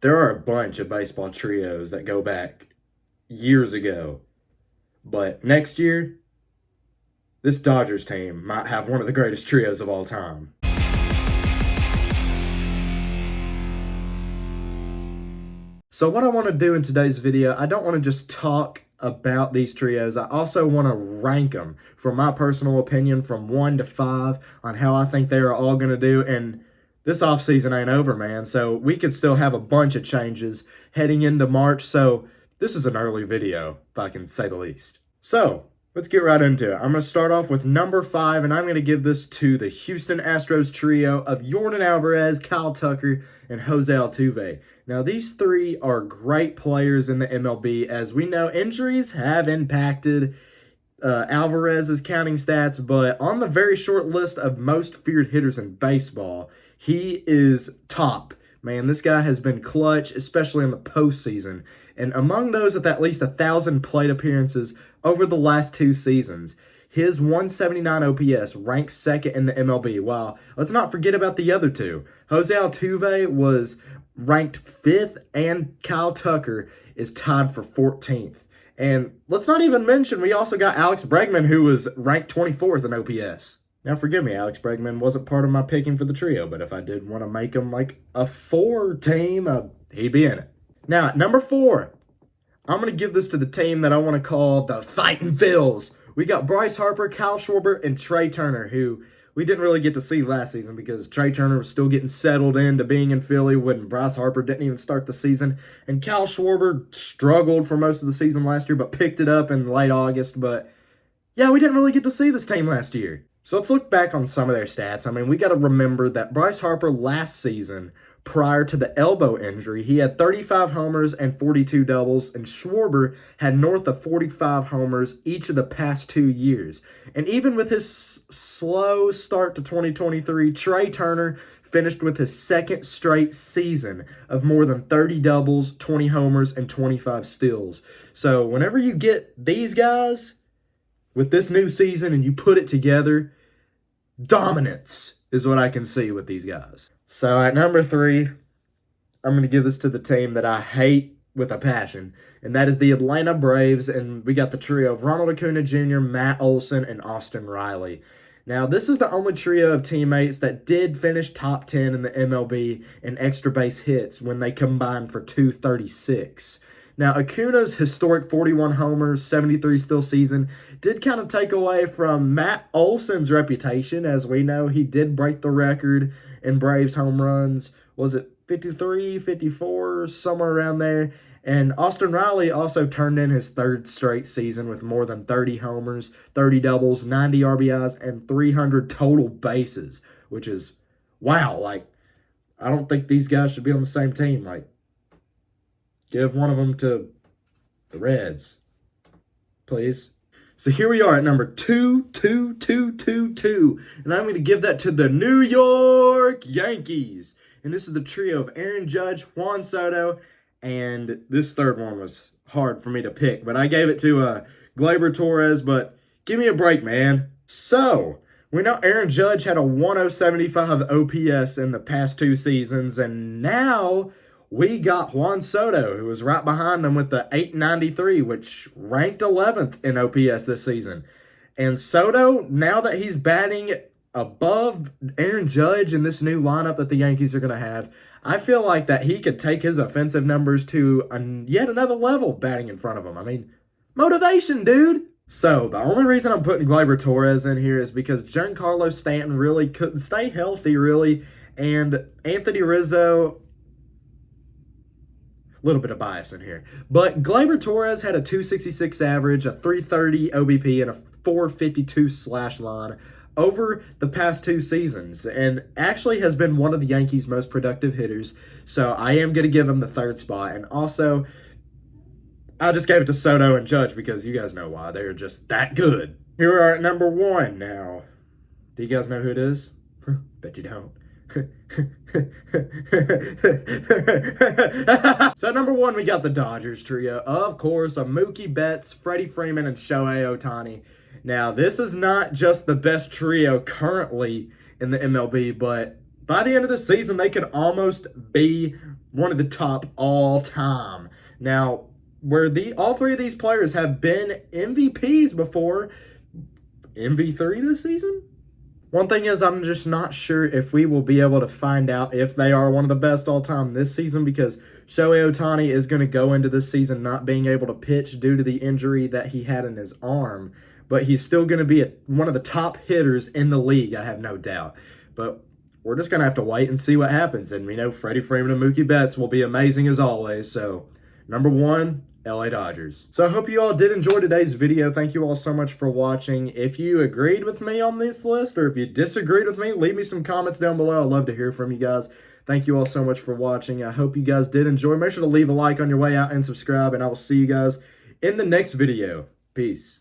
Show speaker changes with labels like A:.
A: There are a bunch of baseball trios that go back years ago. But next year, this Dodgers team might have one of the greatest trios of all time. So what I want to do in today's video, I don't want to just talk about these trios. I also want to rank them from my personal opinion from 1 to 5 on how I think they are all going to do. And this offseason ain't over, man. So we could still have a bunch of changes heading into March. So this is an early video, if I can say the least. So let's get right into it. I'm going to start off with number 5, and I'm going to give this to the Houston Astros trio of Yordan Alvarez, Kyle Tucker, and Jose Altuve. Now, these three are great players in the MLB. As we know, injuries have impacted Alvarez's counting stats, but on the very short list of most feared hitters in baseball, he is top. Man, this guy has been clutch, especially in the postseason. And among those with at least 1,000 plate appearances over the last 2 seasons, his 179 OPS ranks second in the MLB. Wow, let's not forget about the other two. Jose Altuve was ranked 5th, and Kyle Tucker is tied for 14th. And let's not even mention, we also got Alex Bregman, who was ranked 24th in OPS. Now, forgive me, Alex Bregman wasn't part of my picking for the trio, but if I did want to make him like a 4 team, he'd be in it. Now, at number 4, I'm going to give this to the team that I want to call the Fightin' Phils. We got Bryce Harper, Kyle Schwarber, and Trey Turner, who we didn't really get to see last season because Trey Turner was still getting settled into being in Philly when Bryce Harper didn't even start the season. And Kyle Schwarber struggled for most of the season last year, but picked it up in late August. But yeah, we didn't really get to see this team last year. So let's look back on some of their stats. I mean, we got to remember that Bryce Harper last season, prior to the elbow injury, he had 35 homers and 42 doubles, and Schwarber had north of 45 homers each of the past 2 years. And even with his slow start to 2023, Trey Turner finished with his 2nd straight season of more than 30 doubles, 20 homers, and 25 steals. So whenever you get these guys with this new season and you put it together, dominance is what I can see with these guys. So at number 3, I'm going to give this to the team that I hate with a passion, and that is the Atlanta Braves, and we got the trio of Ronald Acuna Jr., Matt Olson, and Austin Riley. Now, this is the only trio of teammates that did finish top 10 in the MLB in extra base hits when they combined for 236. Now, Acuna's historic 41 homers, 73 steal season did kind of take away from Matt Olson's reputation. As we know, he did break the record in Braves home runs. Was it 53, 54, somewhere around there? And Austin Riley also turned in his 3rd straight season with more than 30 homers, 30 doubles, 90 RBIs, and 300 total bases, which is, wow. Like, I don't think these guys should be on the same team. Like, give one of them to the Reds, please. So here we are at number 2, 2, 2, 2, 2. And I'm going to give that to the New York Yankees. And this is the trio of Aaron Judge, Juan Soto, and this third one was hard for me to pick. But I gave it to Gleyber Torres, but give me a break, man. So we know Aaron Judge had a 1,075 OPS in the past 2 seasons, and now we got Juan Soto, who was right behind him with the 893, which ranked 11th in OPS this season. And Soto, now that he's batting above Aaron Judge in this new lineup that the Yankees are going to have, I feel like that he could take his offensive numbers to yet another level batting in front of him. I mean, motivation, dude. So the only reason I'm putting Gleyber Torres in here is because Giancarlo Stanton really couldn't stay healthy, really. And Anthony Rizzo, little bit of bias in here. But Gleyber Torres had a 266 average, a 330 OBP, and a 452 slash line over the past 2 seasons, and actually has been one of the Yankees' most productive hitters. So I am going to give him the 3rd spot. And also, I just gave it to Soto and Judge because you guys know why. They're just that good. Here we are at number 1 now. Do you guys know who it is? Bet you don't. So number 1, we got the Dodgers trio. Of course, Mookie Betts, Freddie Freeman, and Shohei Ohtani. Now, this is not just the best trio currently in the MLB, but by the end of the season, they could almost be one of the top all time. Now, where all three of these players have been MVPs before, MV3 this season? One thing is, I'm just not sure if we will be able to find out if they are one of the best all time this season, because Shohei Ohtani is going to go into this season not being able to pitch due to the injury that he had in his arm. But he's still going to be one of the top hitters in the league, I have no doubt. But we're just going to have to wait and see what happens. And we know Freddie Freeman and Mookie Betts will be amazing as always. So, number 1, LA Dodgers. So I hope you all did enjoy today's video. Thank you all so much for watching. If you agreed with me on this list, or if you disagreed with me, leave me some comments down below. I'd love to hear from you guys. Thank you all so much for watching. I hope you guys did enjoy. Make sure to leave a like on your way out and subscribe, and I will see you guys in the next video. Peace.